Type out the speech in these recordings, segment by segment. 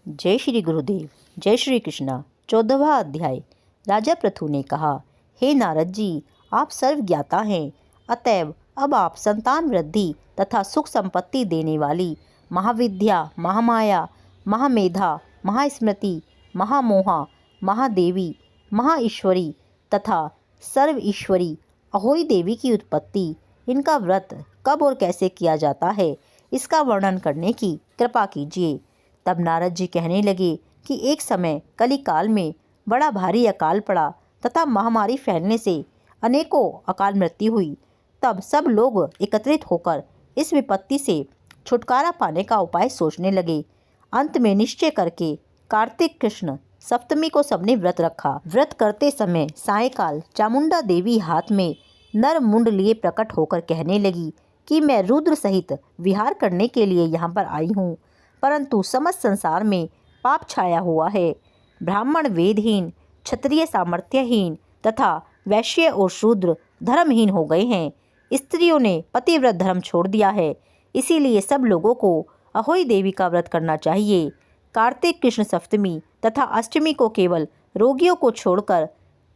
जय श्री गुरुदेव। जय श्री कृष्णा। 14वां अध्याय। राजा पृथु ने कहा, हे नारद जी, आप सर्व ज्ञाता हैं, अतएव अब आप संतान वृद्धि तथा सुख संपत्ति देने वाली महाविद्या, महामाया, महामेधा, महास्मृति, महामोहा, महादेवी, महाईश्वरी तथा सर्व ईश्वरी अहोई देवी की उत्पत्ति, इनका व्रत कब और कैसे किया जाता है, इसका वर्णन करने की कृपा कीजिए। तब नारद जी कहने लगे कि एक समय कली काल में बड़ा भारी अकाल पड़ा तथा महामारी फैलने से अनेकों अकाल मृत्यु हुई। तब सब लोग एकत्रित होकर इस विपत्ति से छुटकारा पाने का उपाय सोचने लगे। अंत में निश्चय करके कार्तिक कृष्ण सप्तमी को सबने व्रत रखा। व्रत करते समय सायंकाल चामुंडा देवी हाथ में नर मुंड लिए प्रकट होकर कहने लगी कि मैं रुद्र सहित विहार करने के लिए यहाँ पर आई हूँ, परंतु समस्त संसार में पाप छाया हुआ है। ब्राह्मण वेदहीन, क्षत्रिय सामर्थ्यहीन तथा वैश्य और शूद्र धर्महीन हो गए हैं। स्त्रियों ने पतिव्रत धर्म छोड़ दिया है, इसीलिए सब लोगों को अहोई देवी का व्रत करना चाहिए। कार्तिक कृष्ण सप्तमी तथा अष्टमी को केवल रोगियों को छोड़कर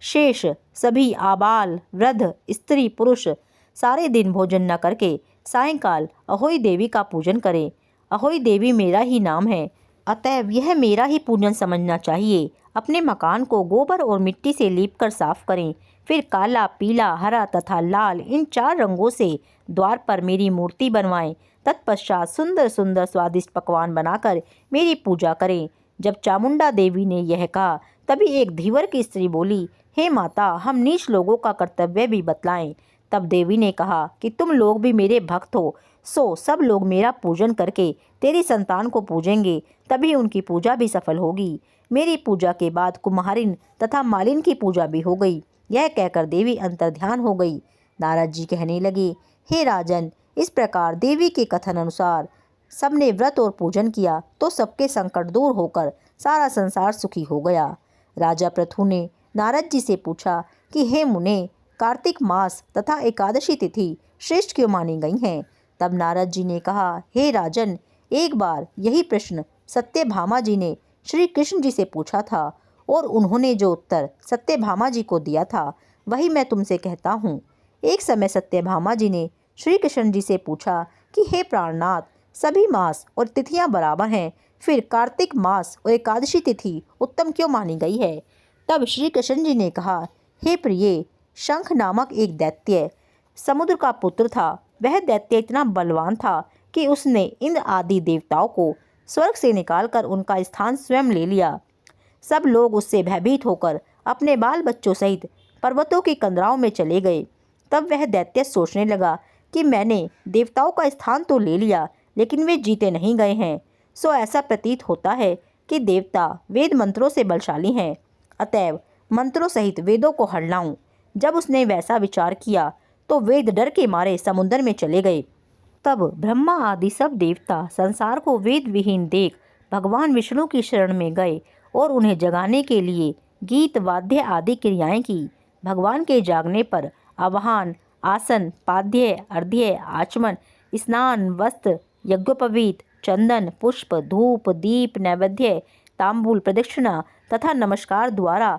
शेष सभी आबाल वृद्ध स्त्री पुरुष सारे दिन भोजन न करके सायंकाल अहोई देवी का पूजन करें। अहोई देवी मेरा ही नाम है, अतएव यह मेरा ही पूजन समझना चाहिए। अपने मकान को गोबर और मिट्टी से लीपकर साफ करें, फिर काला, पीला, हरा तथा लाल इन 4 रंगों से द्वार पर मेरी मूर्ति बनवाएं। तत्पश्चात सुंदर सुंदर स्वादिष्ट पकवान बनाकर मेरी पूजा करें। जब चामुंडा देवी ने यह कहा, तभी एक धीवर की स्त्री बोली, हे माता, हम नीच लोगों का कर्तव्य भी बतलाएं। तब देवी ने कहा कि तुम लोग भी मेरे भक्त हो, सो सब लोग मेरा पूजन करके तेरी संतान को पूजेंगे, तभी उनकी पूजा भी सफल होगी। मेरी पूजा के बाद कुम्हारिन तथा मालिन की पूजा भी हो गई। यह कहकर देवी अंतर्ध्यान हो गई। नारद जी कहने लगे, हे राजन, इस प्रकार देवी के कथन अनुसार सबने व्रत और पूजन किया तो सबके संकट दूर होकर सारा संसार सुखी हो गया। राजा पृथु ने नारद जी से पूछा कि हे मुने, कार्तिक मास तथा एकादशी तिथि श्रेष्ठ क्यों मानी गई हैं? तब नारद जी ने कहा, हे राजन, एक बार यही प्रश्न सत्यभामा जी ने श्री कृष्ण जी से पूछा था और उन्होंने जो उत्तर सत्यभामा जी को दिया था वही मैं तुमसे कहता हूँ। एक समय सत्यभामा जी ने श्री कृष्ण जी से पूछा कि हे प्राणनाथ, सभी मास और तिथियां बराबर हैं, फिर कार्तिक मास और एकादशी तिथि उत्तम क्यों मानी गई है? तब श्री कृष्ण जी ने कहा, हे प्रिय, शंख नामक एक दैत्य समुद्र का पुत्र था। वह दैत्य इतना बलवान था कि उसने इंद्र आदि देवताओं को स्वर्ग से निकालकर उनका स्थान स्वयं ले लिया। सब लोग उससे भयभीत होकर अपने बाल बच्चों सहित पर्वतों की कंदराओं में चले गए। तब वह दैत्य सोचने लगा कि मैंने देवताओं का स्थान तो ले लिया, लेकिन वे जीते नहीं गए हैं। सो ऐसा प्रतीत होता है कि देवता वेद मंत्रों से बलशाली हैं, अतएव मंत्रों सहित वेदों को हर लाऊं। जब उसने वैसा विचार किया तो वेद डर के मारे समुद्र में चले गए। तब ब्रह्मा आदि सब देवता संसार को वेद विहीन देख भगवान विष्णु की शरण में गए और उन्हें जगाने के लिए गीत वाद्य आदि क्रियाएं की। भगवान के जागने पर आवाहन, आसन, पाद्य, अर्घ्य, आचमन, स्नान, वस्त्र, यज्ञोपवीत, चंदन, पुष्प, धूप, दीप, नैवेद्य, तांबूल, प्रदक्षिणा तथा नमस्कार द्वारा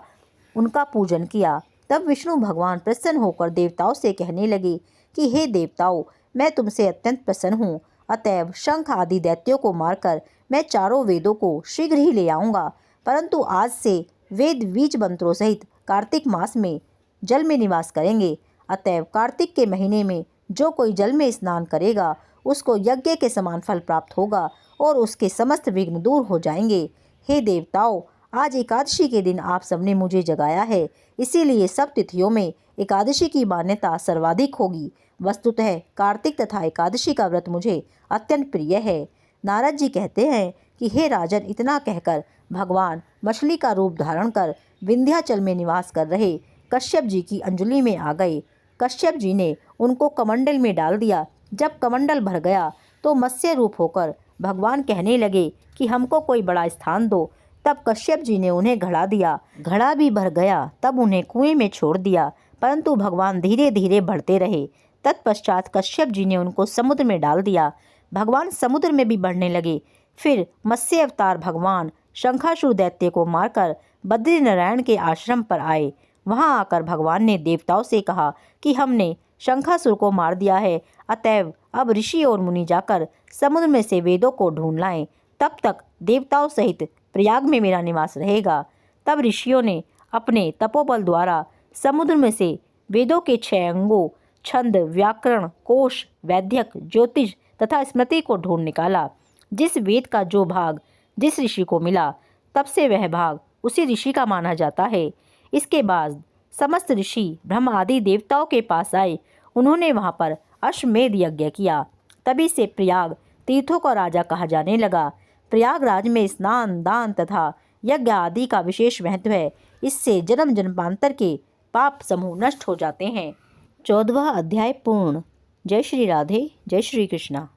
उनका पूजन किया। तब विष्णु भगवान प्रसन्न होकर देवताओं से कहने लगे कि हे देवताओं, मैं तुमसे अत्यंत प्रसन्न हूँ, अतएव शंख आदि दैत्यों को मारकर मैं चारों वेदों को शीघ्र ही ले आऊँगा। परंतु आज से वेद बीज मंत्रों सहित कार्तिक मास में जल में निवास करेंगे। अतएव कार्तिक के महीने में जो कोई जल में स्नान करेगा उसको यज्ञ के समान फल प्राप्त होगा और उसके समस्त विघ्न दूर हो जाएंगे। हे देवताओं, आज एकादशी के दिन आप सबने मुझे जगाया है, इसीलिए सब तिथियों में एकादशी की मान्यता सर्वाधिक होगी। वस्तुतः कार्तिक तथा एकादशी का व्रत मुझे अत्यंत प्रिय है। नारद जी कहते हैं कि हे राजन, इतना कहकर भगवान मछली का रूप धारण कर विंध्याचल में निवास कर रहे कश्यप जी की अंजलि में आ गए। कश्यप जी ने उनको कमंडल में डाल दिया। जब कमंडल भर गया तो मत्स्य रूप होकर भगवान कहने लगे कि हमको कोई बड़ा स्थान दो। तब कश्यप जी ने उन्हें घड़ा दिया। घड़ा भी भर गया, तब उन्हें कुएं में छोड़ दिया, परंतु भगवान धीरे धीरे बढ़ते रहे। तत्पश्चात कश्यप जी ने उनको समुद्र में डाल दिया। भगवान समुद्र में भी बढ़ने लगे। फिर मत्स्य अवतार भगवान शंखासुर दैत्य को मारकर बद्रीनारायण के आश्रम पर आए। वहां आकर भगवान ने देवताओं से कहा कि हमने शंखासुर को मार दिया है, अतएव अब ऋषि और मुनि जाकर समुद्र में से वेदों को ढूंढ लाएं। तब तक देवताओं सहित प्रयाग में मेरा निवास रहेगा। तब ऋषियों ने अपने तपोबल द्वारा समुद्र में से वेदों के 6 अंगों छंद, व्याकरण, कोश, वैद्यक, ज्योतिष तथा स्मृति को ढूंढ निकाला। जिस वेद का जो भाग जिस ऋषि को मिला, तब से वह भाग उसी ऋषि का माना जाता है। इसके बाद समस्त ऋषि ब्रह्म आदि देवताओं के पास आए। उन्होंने वहां पर अश्वमेध यज्ञ किया। तभी से प्रयाग तीर्थों का राजा कहा जाने लगा। प्रयागराज में स्नान, दान तथा यज्ञ आदि का विशेष महत्व है। इससे जन्म जन्मांतर के पाप समूह नष्ट हो जाते हैं। 14वां अध्याय पूर्ण। जय श्री राधे, जय श्री कृष्णा।